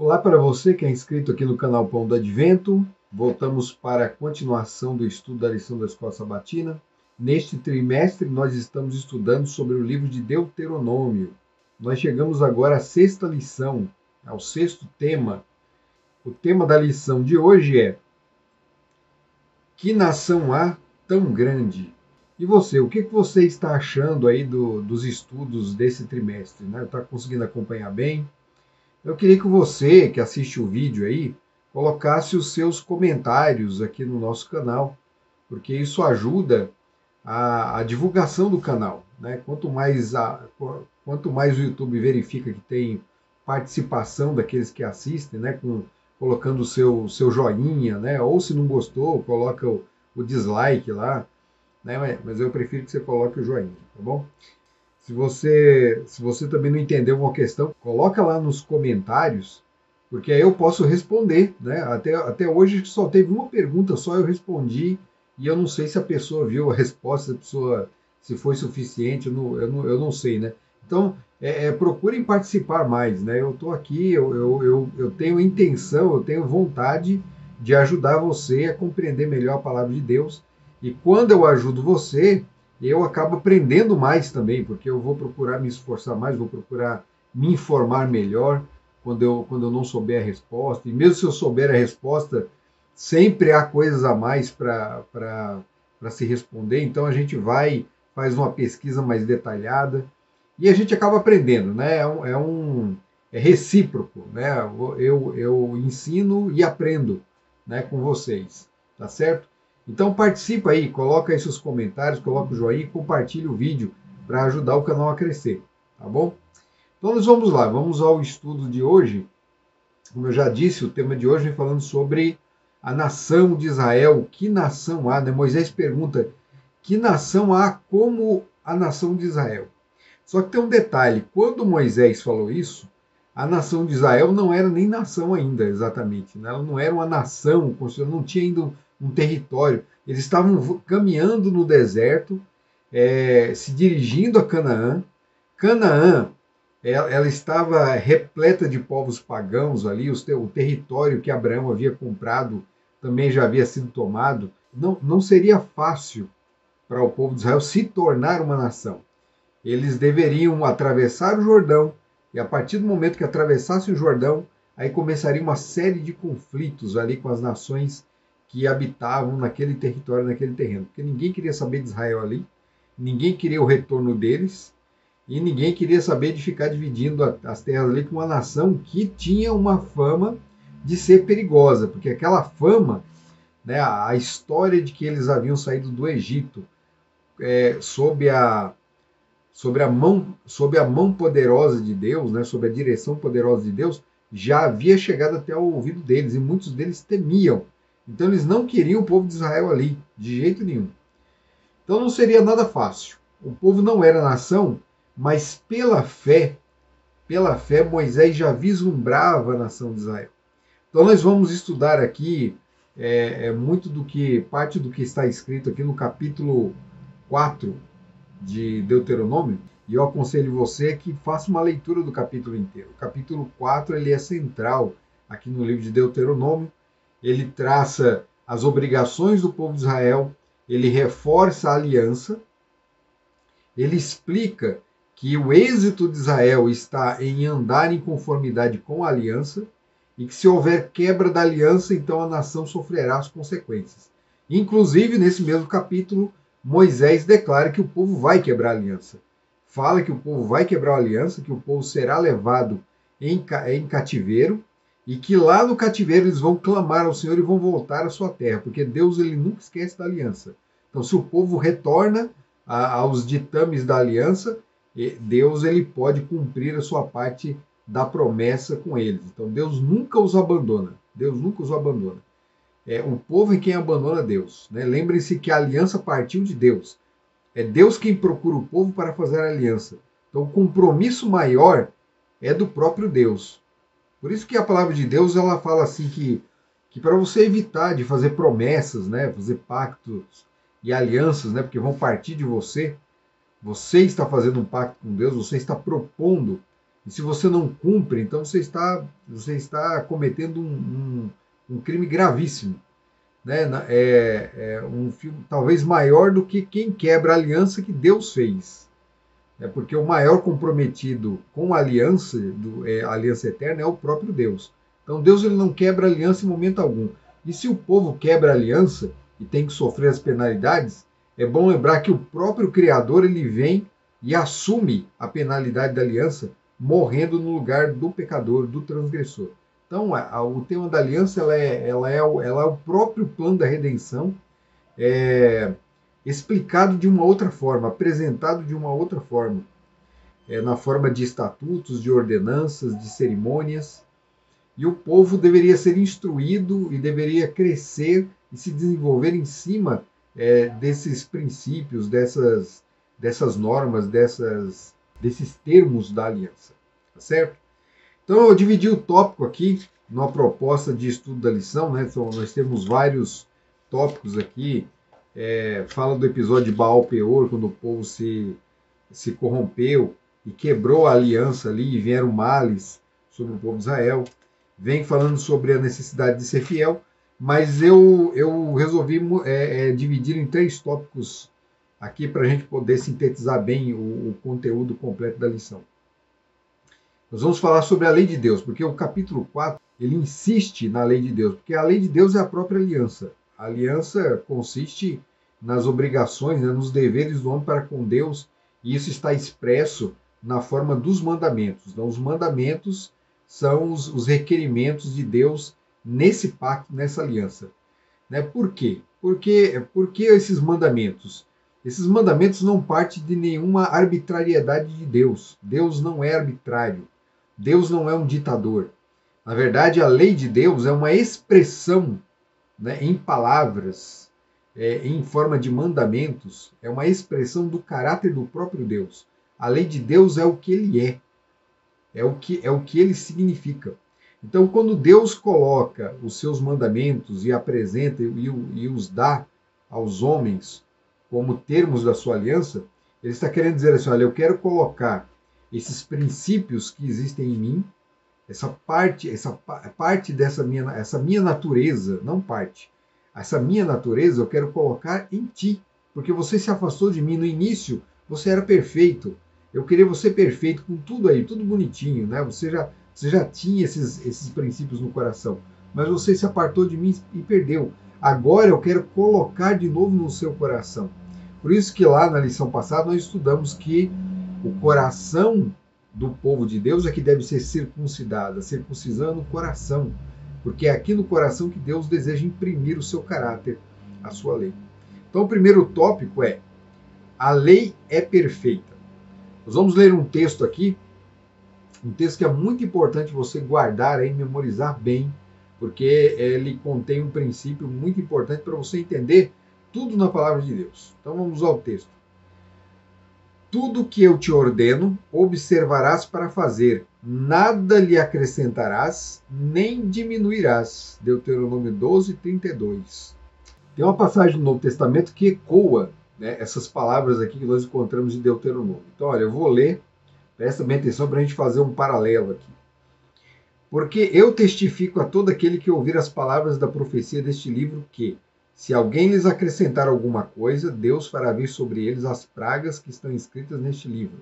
Olá para você que é inscrito aqui no canal Pão do Advento. Voltamos para a continuação do estudo da lição da Escola Sabatina. Neste trimestre, nós estamos estudando sobre o livro de Deuteronômio. Nós chegamos agora à sexta lição, ao sexto tema. O tema da lição de hoje é: que nação há tão grande? E você, o que você está achando aí dos estudos desse trimestre? Né? Está conseguindo acompanhar bem? Eu queria que você, que assiste o vídeo aí, colocasse os seus comentários aqui no nosso canal, porque isso ajuda a divulgação do canal, né? Quanto mais o YouTube verifica que tem participação daqueles que assistem, né? Colocando o seu joinha, né? Ou se não gostou, coloca o dislike lá, né? Mas eu prefiro que você coloque o joinha, tá bom? Se você também não entendeu uma questão, coloca lá nos comentários, porque aí eu posso responder, né? Até hoje só teve uma pergunta, só eu respondi, e eu não sei se a pessoa viu a resposta, se foi suficiente, eu não sei, né? Então, procurem participar mais, né? Eu estou aqui, eu tenho intenção, eu tenho vontade de ajudar você a compreender melhor a palavra de Deus, e quando eu ajudo você, eu acabo aprendendo mais também, porque eu vou procurar me esforçar mais, vou procurar me informar melhor quando eu não souber a resposta. E mesmo se eu souber a resposta, sempre há coisas a mais para se responder. Então a gente faz uma pesquisa mais detalhada e a gente acaba aprendendo, né? É recíproco, né? Eu ensino e aprendo, né, com vocês, tá certo? Então participa aí, coloca aí seus comentários, coloca o joinha e compartilha o vídeo para ajudar o canal a crescer, tá bom? Então nós vamos lá, vamos ao estudo de hoje. Como eu já disse, o tema de hoje vem falando sobre a nação de Israel. Que nação há? Né? Moisés pergunta, que nação há como a nação de Israel? Só que tem um detalhe, quando Moisés falou isso, a nação de Israel não era nem nação ainda, exatamente. Né? Ela não era uma nação, não tinha ainda um território. Eles estavam caminhando no deserto, se dirigindo a Canaã. Canaã, ela estava repleta de povos pagãos ali, o território que Abraão havia comprado também já havia sido tomado. Não seria fácil para o povo de Israel se tornar uma nação. Eles deveriam atravessar o Jordão, e a partir do momento que atravessassem o Jordão, aí começaria uma série de conflitos ali com as nações que habitavam naquele território, naquele terreno. Porque ninguém queria saber de Israel ali, ninguém queria o retorno deles, e ninguém queria saber de ficar dividindo as terras ali com uma nação que tinha uma fama de ser perigosa, porque aquela fama, né, a história de que eles haviam saído do Egito sob a mão poderosa de Deus, né, sob a direção poderosa de Deus, já havia chegado até o ouvido deles, e muitos deles temiam. Então eles não queriam o povo de Israel ali, de jeito nenhum. Então não seria nada fácil. O povo não era nação, mas pela fé, Moisés já vislumbrava a nação de Israel. Então nós vamos estudar aqui parte do que está escrito aqui no capítulo 4 de Deuteronômio, e eu aconselho você que faça uma leitura do capítulo inteiro. O capítulo 4 ele é central aqui no livro de Deuteronômio. Ele traça as obrigações do povo de Israel, ele reforça a aliança, ele explica que o êxito de Israel está em andar em conformidade com a aliança e que se houver quebra da aliança, então a nação sofrerá as consequências. Inclusive, nesse mesmo capítulo, Moisés declara que o povo vai quebrar a aliança. Fala que o povo vai quebrar a aliança, que o povo será levado em cativeiro e que lá no cativeiro eles vão clamar ao Senhor e vão voltar à sua terra, porque Deus ele nunca esquece da aliança. Então, se o povo retorna aos ditames da aliança, Deus ele pode cumprir a sua parte da promessa com eles. Então, Deus nunca os abandona. Deus nunca os abandona. O povo é quem abandona Deus. Né? Lembrem-se que a aliança partiu de Deus. É Deus quem procura o povo para fazer a aliança. Então, o compromisso maior é do próprio Deus. Por isso que a palavra de Deus ela fala assim que para você evitar de fazer promessas, né, fazer pactos e alianças, né, porque vão partir de você, você está fazendo um pacto com Deus, você está propondo E se você não cumpre, então você está cometendo um crime gravíssimo. Né? É um filme talvez maior do que quem quebra a aliança que Deus fez. É porque o maior comprometido com a aliança, a aliança eterna, é o próprio Deus. Então Deus ele não quebra a aliança em momento algum. E se o povo quebra a aliança e tem que sofrer as penalidades, é bom lembrar que o próprio Criador ele vem e assume a penalidade da aliança, morrendo no lugar do pecador, do transgressor. Então o tema da aliança ela é o próprio plano da redenção, é, explicado de uma outra forma, apresentado de uma outra forma, na forma de estatutos, de ordenanças, de cerimônias. E o povo deveria ser instruído e deveria crescer e se desenvolver em cima desses princípios, dessas normas, desses termos da aliança. Tá certo? Então eu dividi o tópico aqui numa proposta de estudo da lição, né? Então, nós temos vários tópicos aqui. Fala do episódio de Baal Peor, quando o povo se corrompeu e quebrou a aliança ali e vieram males sobre o povo de Israel. Vem falando sobre a necessidade de ser fiel, mas eu resolvi dividir em 3 tópicos aqui para a gente poder sintetizar bem o conteúdo completo da lição. Nós vamos falar sobre a lei de Deus, porque o capítulo 4 ele insiste na lei de Deus, porque a lei de Deus é a própria aliança. A aliança consiste nas obrigações, né, nos deveres do homem para com Deus, e isso está expresso na forma dos mandamentos. Então, os mandamentos são os requerimentos de Deus nesse pacto, nessa aliança. Né? Por quê? Porque esses mandamentos? Esses mandamentos não partem de nenhuma arbitrariedade de Deus. Deus não é arbitrário. Deus não é um ditador. Na verdade, a lei de Deus é uma expressão, né, em palavras, em forma de mandamentos, é uma expressão do caráter do próprio Deus. A lei de Deus é o que ele é o que ele significa. Então, quando Deus coloca os seus mandamentos e apresenta e os dá aos homens como termos da sua aliança, ele está querendo dizer assim, olha, eu quero colocar esses princípios que existem em mim, essa parte essa minha natureza, não parte, essa minha natureza eu quero colocar em ti, porque você se afastou de mim no início, você era perfeito, eu queria você perfeito, com tudo aí, tudo bonitinho, né? Você já tinha esses princípios no coração, mas você se apartou de mim e perdeu. Agora eu quero colocar de novo no seu coração. Por isso que lá na lição passada nós estudamos que o coração do povo de Deus é que deve ser circuncidado, a circuncisão no coração, porque é aqui no coração que Deus deseja imprimir o seu caráter, a sua lei. Então o primeiro tópico é: a lei é perfeita. Nós vamos ler um texto aqui, um texto que é muito importante você guardar e memorizar bem, porque ele contém um princípio muito importante para você entender tudo na palavra de Deus. Então vamos ao texto. Tudo que eu te ordeno, observarás para fazer, nada lhe acrescentarás, nem diminuirás. Deuteronômio 12, 32. Tem uma passagem do Novo Testamento que ecoa, né, essas palavras aqui que nós encontramos em Deuteronômio. Então, olha, eu vou ler, presta bem atenção para a gente fazer um paralelo aqui. Porque eu testifico a todo aquele que ouvir as palavras da profecia deste livro que, se alguém lhes acrescentar alguma coisa, Deus fará vir sobre eles as pragas que estão escritas neste livro.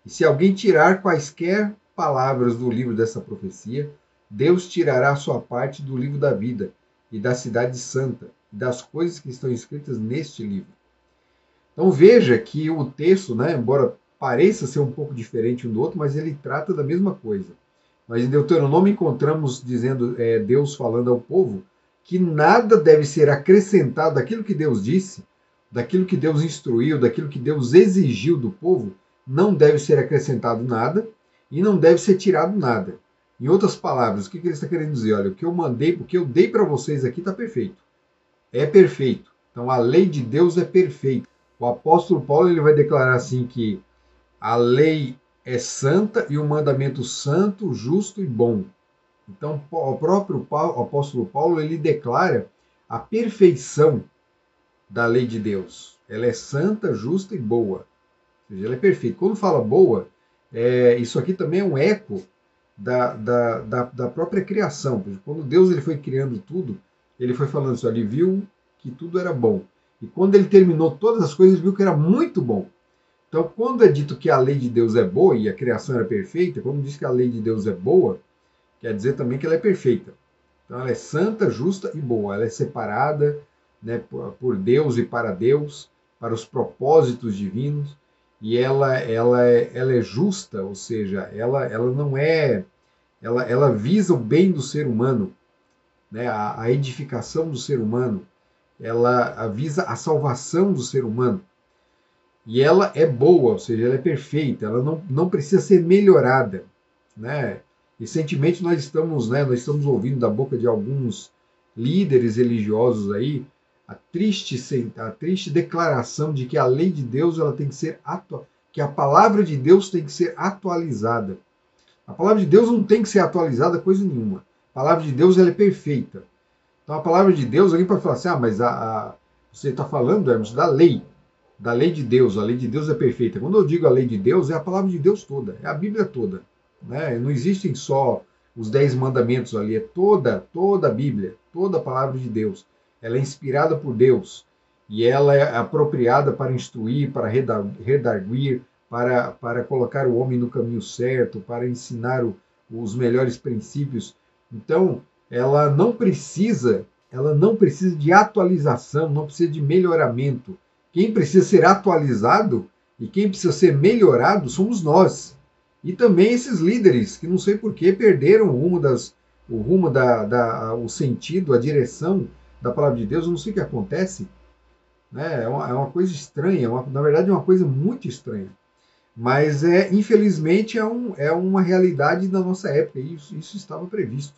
E se alguém tirar quaisquer palavras do livro dessa profecia, Deus tirará a sua parte do livro da vida e da cidade santa, e das coisas que estão escritas neste livro. Então veja que o texto, né, embora pareça ser um pouco diferente um do outro, mas ele trata da mesma coisa. Nós em Deuteronômio encontramos dizendo, Deus falando ao povo, que nada deve ser acrescentado daquilo que Deus disse, daquilo que Deus instruiu, daquilo que Deus exigiu do povo, não deve ser acrescentado nada e não deve ser tirado nada. Em outras palavras, o que ele está querendo dizer? Olha, o que eu mandei, o que eu dei para vocês aqui está perfeito. É perfeito. Então a lei de Deus é perfeita. O apóstolo Paulo ele vai declarar assim que a lei é santa e o mandamento santo, justo e bom. Então, o próprio apóstolo Paulo ele declara a perfeição da lei de Deus. Ela é santa, justa e boa. Ou seja, ela é perfeita. Quando fala boa, Isso aqui também é um eco da própria criação. Quando Deus ele foi criando tudo, ele foi falando assim, ele viu que tudo era bom. E quando ele terminou todas as coisas, ele viu que era muito bom. Então, quando é dito que a lei de Deus é boa e a criação era perfeita, quando diz que a lei de Deus é boa, quer dizer também que ela é perfeita. Então, ela é santa, justa e boa. Ela é separada, né, por Deus e para Deus, para os propósitos divinos. E ela é justa, ou seja, ela não é. Ela visa o bem do ser humano, né, a edificação do ser humano. Ela visa a salvação do ser humano. E ela é boa, ou seja, ela é perfeita, ela não precisa ser melhorada, né? Recentemente nós estamos ouvindo da boca de alguns líderes religiosos aí a triste declaração de que a lei de Deus ela tem que ser que a palavra de Deus tem que ser atualizada. A palavra de Deus não tem que ser atualizada coisa nenhuma. A palavra de Deus ela é perfeita. Então a palavra de Deus, alguém pode falar assim, mas você está falando, Hermes, da lei de Deus. A lei de Deus é perfeita. Quando eu digo a lei de Deus, é a palavra de Deus toda, é a Bíblia toda. Né? Não existem só os 10 mandamentos ali, é toda a Bíblia, toda a palavra de Deus. Ela é inspirada por Deus e ela é apropriada para instruir, para redarguir, para colocar o homem no caminho certo, para ensinar os melhores princípios. Então, ela não precisa de atualização, não precisa de melhoramento. Quem precisa ser atualizado e quem precisa ser melhorado somos nós. E também esses líderes, que não sei por que perderam o sentido, a direção da palavra de Deus. Eu não sei o que acontece. Né? É uma coisa estranha, na verdade é uma coisa muito estranha. Mas, infelizmente, é uma realidade da nossa época, e isso estava previsto.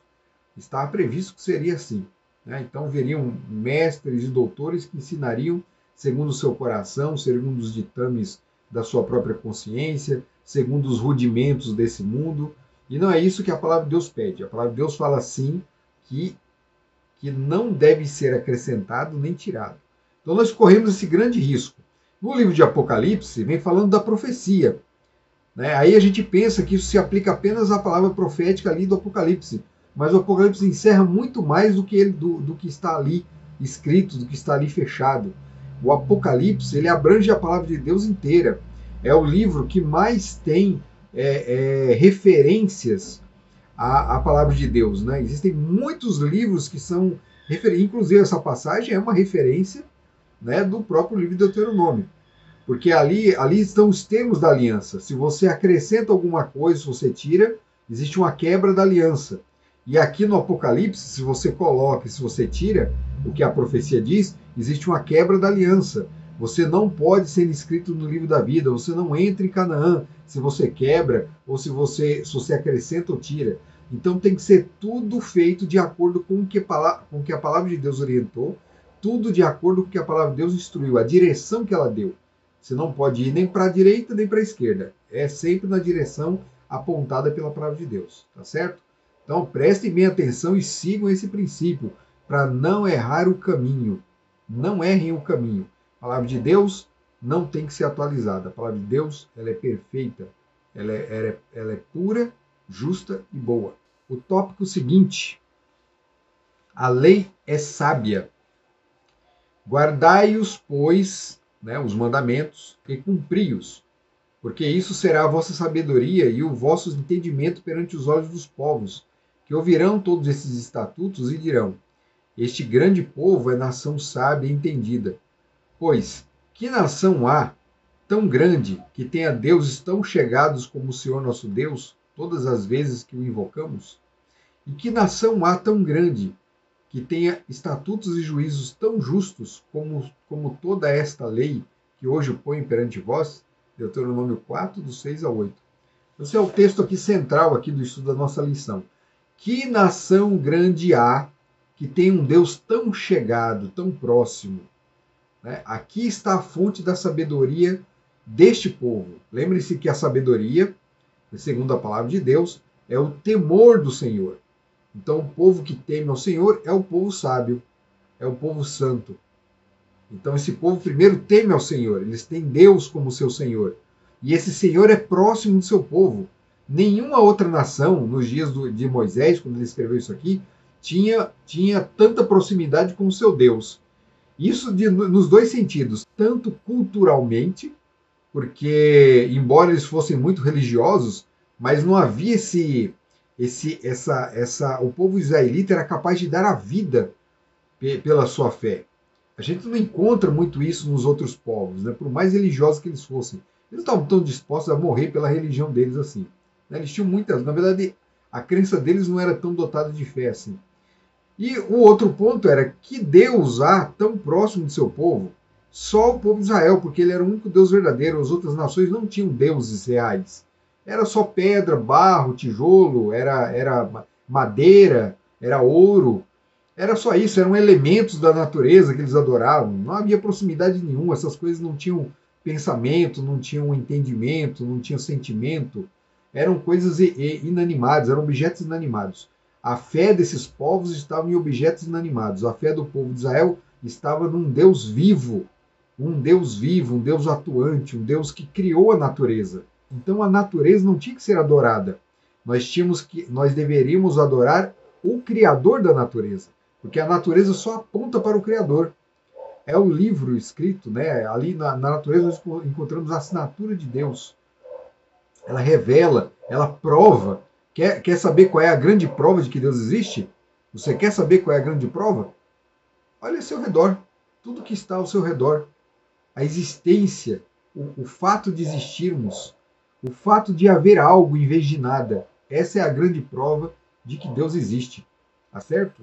Estava previsto que seria assim. Né? Então, veriam mestres e doutores que ensinariam segundo o seu coração, segundo os ditames da sua própria consciência, segundo os rudimentos desse mundo. E não é isso que a palavra de Deus pede. A palavra de Deus fala assim que não deve ser acrescentado nem tirado. Então, nós corremos esse grande risco. No livro de Apocalipse, vem falando da profecia. Né? Aí a gente pensa que isso se aplica apenas à palavra profética ali do Apocalipse. Mas o Apocalipse encerra muito mais do que está ali escrito, do que está ali fechado. O Apocalipse ele abrange a palavra de Deus inteira. É o livro que mais tem referências à palavra de Deus. Né? Existem muitos livros que são referências. Inclusive, essa passagem é uma referência, né, do próprio livro de Deuteronômio. Porque ali estão os termos da aliança. Se você acrescenta alguma coisa, se você tira, existe uma quebra da aliança. E aqui no Apocalipse, se você coloca e se você tira o que a profecia diz, existe uma quebra da aliança. Você não pode ser inscrito no livro da vida, você não entra em Canaã se você quebra ou se você acrescenta ou tira. Então tem que ser tudo feito de acordo com o que a palavra de Deus orientou, tudo de acordo com o que a palavra de Deus instruiu, a direção que ela deu. Você não pode ir nem para a direita nem para a esquerda. É sempre na direção apontada pela palavra de Deus, tá certo? Então prestem bem atenção e sigam esse princípio para não errar o caminho. Não errem o caminho. A palavra de Deus não tem que ser atualizada. A palavra de Deus ela é perfeita. Ela é pura, justa e boa. O tópico seguinte. A lei é sábia. Guardai-os, pois, né, os mandamentos, e cumpri-os, porque isso será a vossa sabedoria e o vosso entendimento perante os olhos dos povos, que ouvirão todos esses estatutos e dirão: este grande povo é nação sábia e entendida. Pois, que nação há tão grande que tenha deuses tão chegados como o Senhor nosso Deus, todas as vezes que o invocamos? E que nação há tão grande que tenha estatutos e juízos tão justos como toda esta lei que hoje põe perante vós? Deuteronômio 4, do 6 ao 8. Esse é o texto aqui central aqui do estudo da nossa lição. Que nação grande há que tem um Deus tão chegado, tão próximo? Né? Aqui está a fonte da sabedoria deste povo. Lembre-se que a sabedoria, segundo a palavra de Deus, é o temor do Senhor. Então, o povo que teme ao Senhor é o povo sábio, é o povo santo. Então, esse povo primeiro teme ao Senhor, eles têm Deus como seu Senhor. E esse Senhor é próximo do seu povo. Nenhuma outra nação, nos dias de Moisés, quando ele escreveu isso aqui, tinha tanta proximidade com o seu Deus. Isso nos dois sentidos, tanto culturalmente, porque, embora eles fossem muito religiosos, mas não havia o povo israelita era capaz de dar a vida pela sua fé. A gente não encontra muito isso nos outros povos, né? Por mais religiosos que eles fossem. Eles não estavam tão dispostos a morrer pela religião deles assim. Né? Eles tinham muitas. Na verdade, a crença deles não era tão dotada de fé assim. E o outro ponto era que Deus há tão próximo do seu povo, só o povo de Israel, porque ele era o único Deus verdadeiro. As outras nações não tinham deuses reais. Era só pedra, barro, tijolo, era madeira, era ouro. Era só isso, eram elementos da natureza que eles adoravam. Não havia proximidade nenhuma, essas coisas não tinham pensamento, não tinham entendimento, não tinham sentimento. Eram coisas inanimadas, eram objetos inanimados. A fé desses povos estava em objetos inanimados. A fé do povo de Israel estava num Deus vivo, um Deus atuante, um Deus que criou a natureza. Então a natureza não tinha que ser adorada. Nós deveríamos adorar o Criador da natureza, porque a natureza só aponta para o Criador. É o livro escrito, né? Ali na natureza nós encontramos a assinatura de Deus. Ela revela, ela prova. Quer saber qual é a grande prova de que Deus existe? Você quer saber qual é a grande prova? Olha ao seu redor, tudo que está ao seu redor. A existência, o fato de existirmos, o fato de haver algo em vez de nada. Essa é a grande prova de que Deus existe. Tá certo?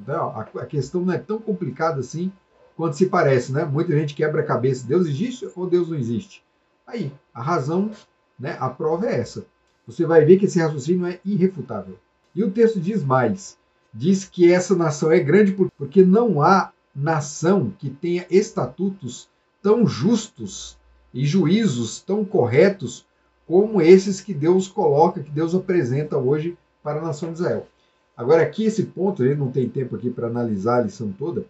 A questão não é tão complicada assim quanto se parece, né? Muita gente quebra a cabeça. Deus existe ou Deus não existe? Aí, a razão, né? A prova é essa. Você vai ver que esse raciocínio é irrefutável. E o texto diz mais. Diz que essa nação é grande porque não há nação que tenha estatutos tão justos e juízos tão corretos como esses que Deus coloca, que Deus apresenta hoje para a nação de Israel. Agora, aqui esse ponto, a gente não tem tempo aqui para analisar a lição toda.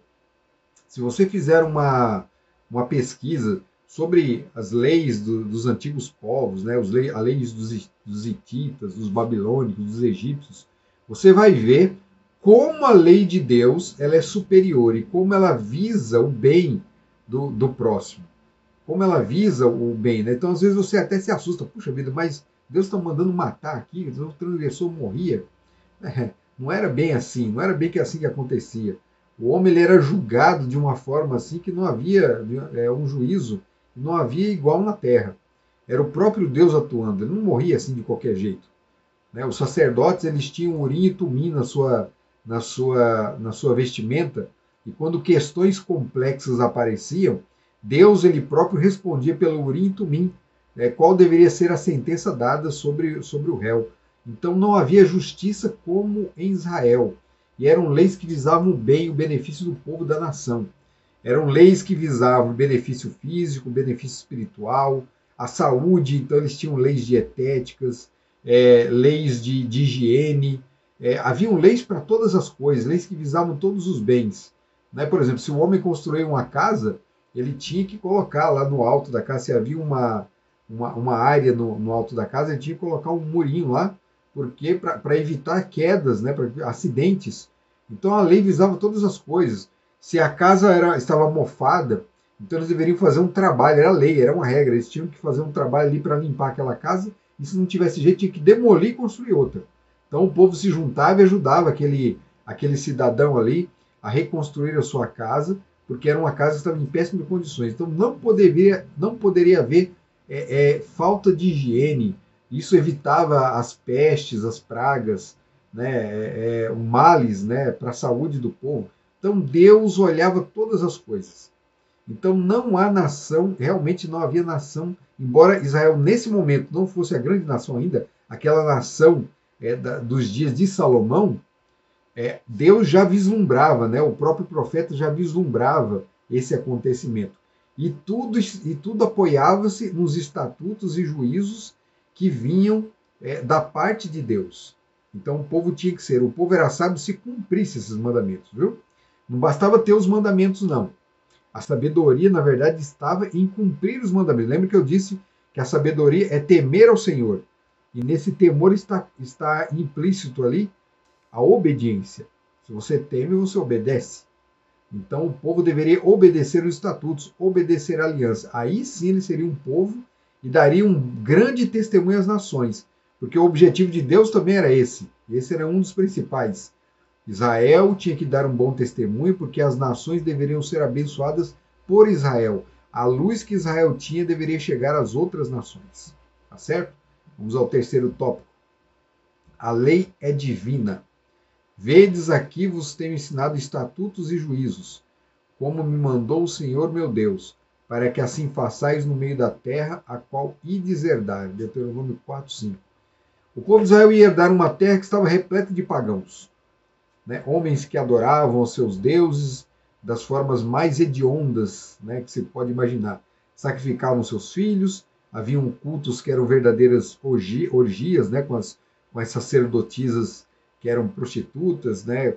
Se você fizer uma pesquisa sobre as leis dos antigos povos, né, as leis dos hititas, dos babilônicos, dos egípcios, você vai ver como a lei de Deus ela é superior e como ela visa o bem do próximo. Como ela visa o bem. Né? Então, às vezes, você até se assusta. Puxa vida, mas Deus está mandando matar aqui, o transgressor morria. Não era bem assim, não era bem que assim que acontecia. O homem ele era julgado de uma forma assim que não havia um juízo, não havia igual na terra. Era o próprio Deus atuando, ele não morria assim de qualquer jeito. Né? Os sacerdotes eles tinham urim e tumim na sua vestimenta, e quando questões complexas apareciam, Deus ele próprio respondia pelo urim e tumim, qual deveria ser a sentença dada sobre o réu. Então não havia justiça como em Israel. E eram leis que visavam o bem e o benefício do povo da nação. Eram leis que visavam o benefício físico, o benefício espiritual, a saúde. Então eles tinham leis dietéticas, leis de higiene. Haviam leis para todas as coisas, leis que visavam todos os bens. Né? Por exemplo, se o homem construía uma casa, ele tinha que colocar lá no alto da casa, se havia uma área no alto da casa, ele tinha que colocar um murinho lá, porque para evitar quedas, né, para acidentes. Então a lei visava todas as coisas. Se a casa estava mofada, então eles deveriam fazer um trabalho, era lei, era uma regra, eles tinham que fazer um trabalho ali para limpar aquela casa, e se não tivesse jeito, tinha que demolir e construir outra. Então o povo se juntava e ajudava aquele cidadão ali a reconstruir a sua casa, porque era uma casa que estava em péssimas condições. Então não poderia haver falta de higiene. Isso evitava as pestes, as pragas, né, males, né, para a saúde do povo. Então Deus olhava todas as coisas. Então não há nação, realmente não havia nação, embora Israel nesse momento não fosse a grande nação ainda, aquela nação dos dias de Salomão, Deus já vislumbrava, né, o próprio profeta já vislumbrava esse acontecimento. E tudo apoiava-se nos estatutos e juízos que vinham da parte de Deus. Então o povo era sábio se cumprisse esses mandamentos, viu? Não bastava ter os mandamentos, não. A sabedoria, na verdade, estava em cumprir os mandamentos. Lembra que eu disse que a sabedoria é temer ao Senhor. E nesse temor está implícito ali a obediência. Se você teme, você obedece. Então o povo deveria obedecer os estatutos, obedecer a aliança. Aí sim ele seria um povo e daria um grande testemunho às nações. Porque o objetivo de Deus também era esse. Esse era um dos principais. Israel tinha que dar um bom testemunho, porque as nações deveriam ser abençoadas por Israel. A luz que Israel tinha deveria chegar às outras nações. Tá certo? Vamos ao terceiro tópico. A lei é divina. Vedes aqui vos tenho ensinado estatutos e juízos, como me mandou o Senhor meu Deus, para que assim façais no meio da terra, a qual ides herdar. Deuteronômio 4:5. O povo de Israel ia herdar uma terra que estava repleta de pagãos, né? Homens que adoravam os seus deuses das formas mais hediondas, né, que se pode imaginar. Sacrificavam seus filhos, haviam cultos que eram verdadeiras orgias, né, com as sacerdotisas que eram prostitutas, né,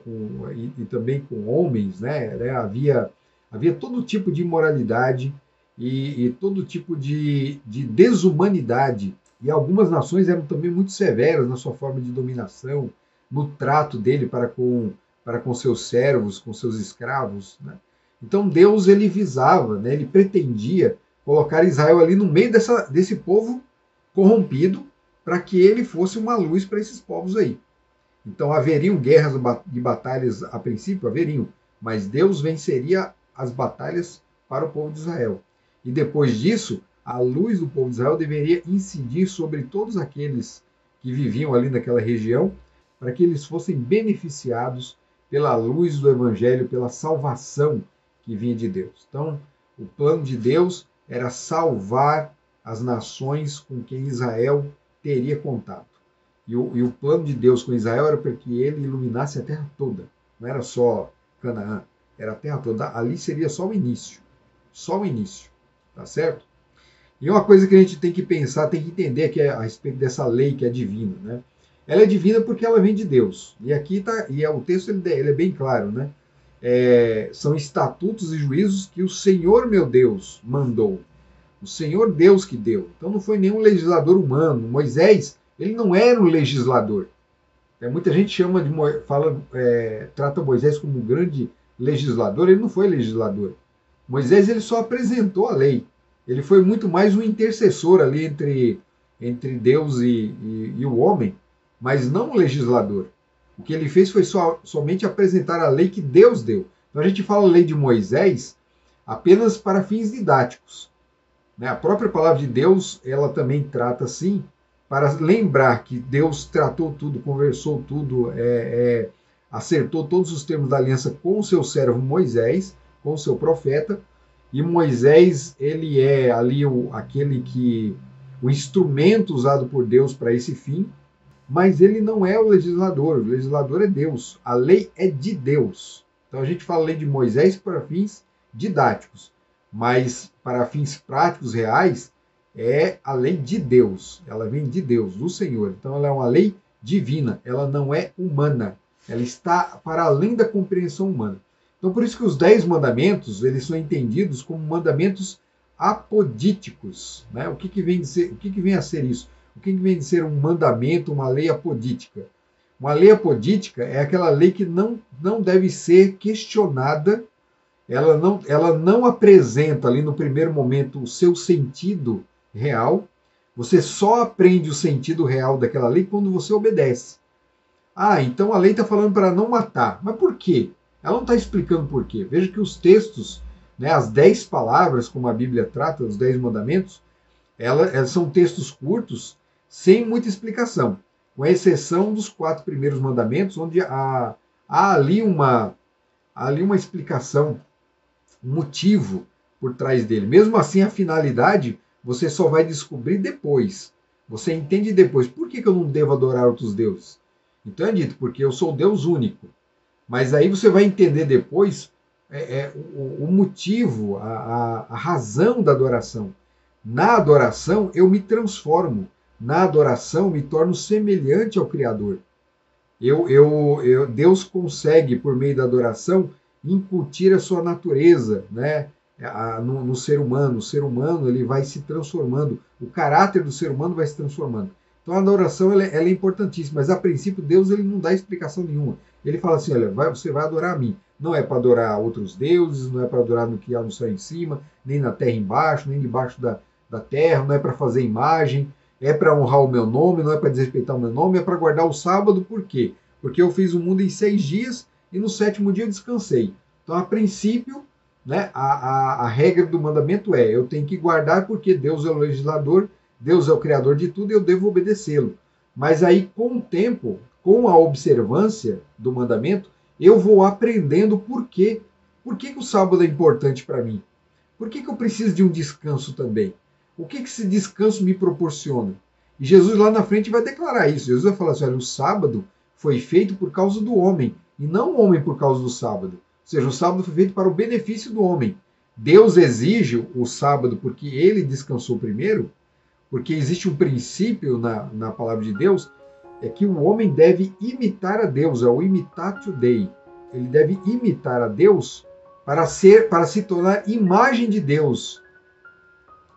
e também com homens, né, havia todo tipo de imoralidade e todo tipo de desumanidade. E algumas nações eram também muito severas na sua forma de dominação, no trato dele para com seus servos, com seus escravos, né? Então Deus ele visava, né, ele pretendia colocar Israel ali no meio desse povo corrompido, para que ele fosse uma luz para esses povos aí. Então haveriam guerras e batalhas a princípio, haveriam, mas Deus venceria as batalhas para o povo de Israel. E depois disso, a luz do povo de Israel deveria incidir sobre todos aqueles que viviam ali naquela região, para que eles fossem beneficiados pela luz do Evangelho, pela salvação que vinha de Deus. Então, o plano de Deus era salvar as nações com quem Israel teria contato. E o plano de Deus com Israel era para que ele iluminasse a terra toda. Não era só Canaã, era a terra toda. Ali seria só o início. Só o início. Tá certo? E uma coisa que a gente tem que pensar, tem que entender que é a respeito dessa lei que é divina, né? Ela é divina porque ela vem de Deus. E aqui tá, o texto ele é bem claro, né? São estatutos e juízos que o Senhor meu Deus mandou. O Senhor Deus que deu. Então não foi nenhum legislador humano. Moisés, ele não era um legislador. Muita gente trata Moisés como um grande legislador. Ele não foi legislador. Moisés ele só apresentou a lei. Ele foi muito mais um intercessor ali entre Deus e o homem, mas não um legislador. O que ele fez foi somente apresentar a lei que Deus deu. Então a gente fala a lei de Moisés apenas para fins didáticos. A própria palavra de Deus, ela também trata assim, para lembrar que Deus tratou tudo, conversou tudo, acertou todos os termos da aliança com o seu servo Moisés, com o seu profeta, e Moisés, ele é ali o instrumento usado por Deus para esse fim, mas ele não é o legislador é Deus, a lei é de Deus. Então a gente fala lei de Moisés para fins didáticos, mas para fins práticos, reais, é a lei de Deus, ela vem de Deus, do Senhor. Então ela é uma lei divina, ela não é humana, ela está para além da compreensão humana. Então por isso que os 10 mandamentos, eles são entendidos como mandamentos apodíticos, né? O que vem a ser isso? O que vem a ser um mandamento, uma lei apodítica? Uma lei apodítica é aquela lei que não deve ser questionada, ela não apresenta ali no primeiro momento o seu sentido real, você só aprende o sentido real daquela lei quando você obedece. Então a lei está falando para não matar, mas por quê? Ela não está explicando por quê. Veja que os textos, né, as 10 palavras, como a Bíblia trata, os 10 mandamentos, elas são textos curtos, sem muita explicação, com exceção dos 4 primeiros mandamentos, onde há ali uma explicação, um motivo por trás dele. Mesmo assim, a finalidade você só vai descobrir depois. Você entende depois. Por que eu não devo adorar outros deuses? Então é dito, porque eu sou Deus único. Mas aí você vai entender depois o motivo, a razão da adoração. Na adoração, eu me transformo. Na adoração, me torno semelhante ao Criador. Deus consegue, por meio da adoração, incutir a sua natureza, né? no ser humano. O ser humano ele vai se transformando, o caráter do ser humano vai se transformando. Então a adoração ela é importantíssima, mas a princípio Deus ele não dá explicação nenhuma. Ele fala assim, olha, você vai adorar a mim. Não é para adorar outros deuses, não é para adorar no que há no céu em cima, nem na terra embaixo, nem debaixo da terra, não é para fazer imagem, é para honrar o meu nome, não é para desrespeitar o meu nome, é para guardar o sábado, por quê? Porque eu fiz o mundo em 6 dias e no 7º dia eu descansei. Então, a princípio, né, a regra do mandamento é, eu tenho que guardar porque Deus é o legislador, Deus é o criador de tudo e eu devo obedecê-lo. Mas aí, com o tempo, com a observância do mandamento, eu vou aprendendo por quê. Por que o sábado é importante para mim? Por que eu preciso de um descanso também? O que esse descanso me proporciona? E Jesus lá na frente vai declarar isso. Jesus vai falar assim, olha, o sábado foi feito por causa do homem, e não o homem por causa do sábado. Ou seja, o sábado foi feito para o benefício do homem. Deus exige o sábado porque ele descansou primeiro, porque existe um princípio na palavra de Deus, é que o homem deve imitar a Deus, é o imitatio Dei. Ele deve imitar a Deus para se tornar imagem de Deus.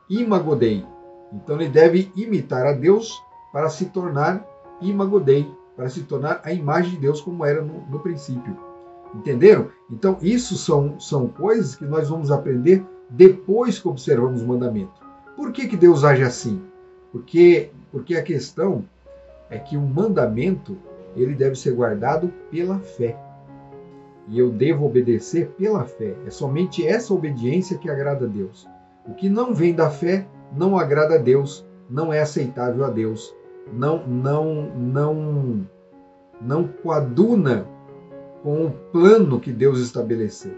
Imago Dei. Então ele deve imitar a Deus para se tornar Imago Dei, para se tornar a imagem de Deus como era no princípio. Entenderam? Então isso são coisas que nós vamos aprender depois que observamos o mandamento. Por que Deus age assim? Porque a questão é que o mandamento ele deve ser guardado pela fé. E eu devo obedecer pela fé. É somente essa obediência que agrada a Deus. O que não vem da fé não agrada a Deus, não é aceitável a Deus, não coaduna com o plano que Deus estabeleceu.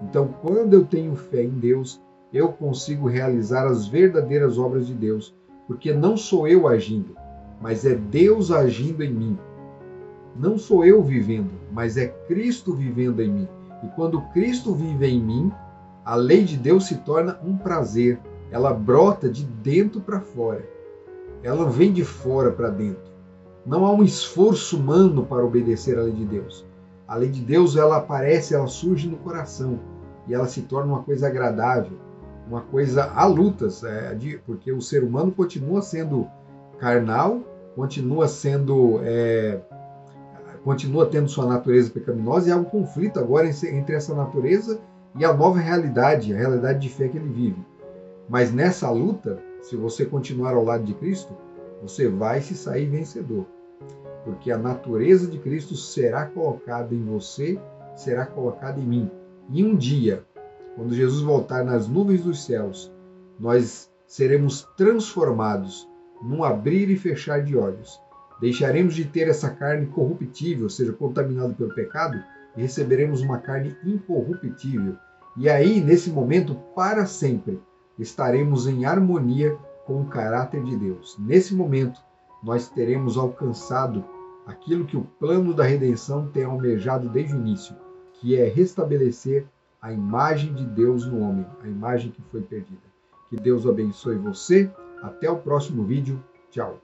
Então, quando eu tenho fé em Deus, eu consigo realizar as verdadeiras obras de Deus, porque não sou eu agindo, mas é Deus agindo em mim. Não sou eu vivendo, mas é Cristo vivendo em mim. E quando Cristo vive em mim, a lei de Deus se torna um prazer. Ela brota de dentro para fora. Ela vem de fora para dentro. Não há um esforço humano para obedecer à lei de Deus. A lei de Deus, ela aparece, ela surge no coração. E ela se torna uma coisa agradável. Uma coisa a lutas. Porque o ser humano continua sendo carnal, continua tendo sua natureza pecaminosa, e há um conflito agora entre essa natureza e a nova realidade, a realidade de fé que ele vive. Mas nessa luta, se você continuar ao lado de Cristo, você vai se sair vencedor. Porque a natureza de Cristo será colocada em você, será colocada em mim. E um dia, quando Jesus voltar nas nuvens dos céus, nós seremos transformados num abrir e fechar de olhos. Deixaremos de ter essa carne corruptível, ou seja, contaminada pelo pecado, e receberemos uma carne incorruptível. E aí, nesse momento, para sempre, estaremos em harmonia com o caráter de Deus. Nesse momento, nós teremos alcançado aquilo que o plano da redenção tem almejado desde o início, que é restabelecer a imagem de Deus no homem, a imagem que foi perdida. Que Deus abençoe você. Até o próximo vídeo. Tchau.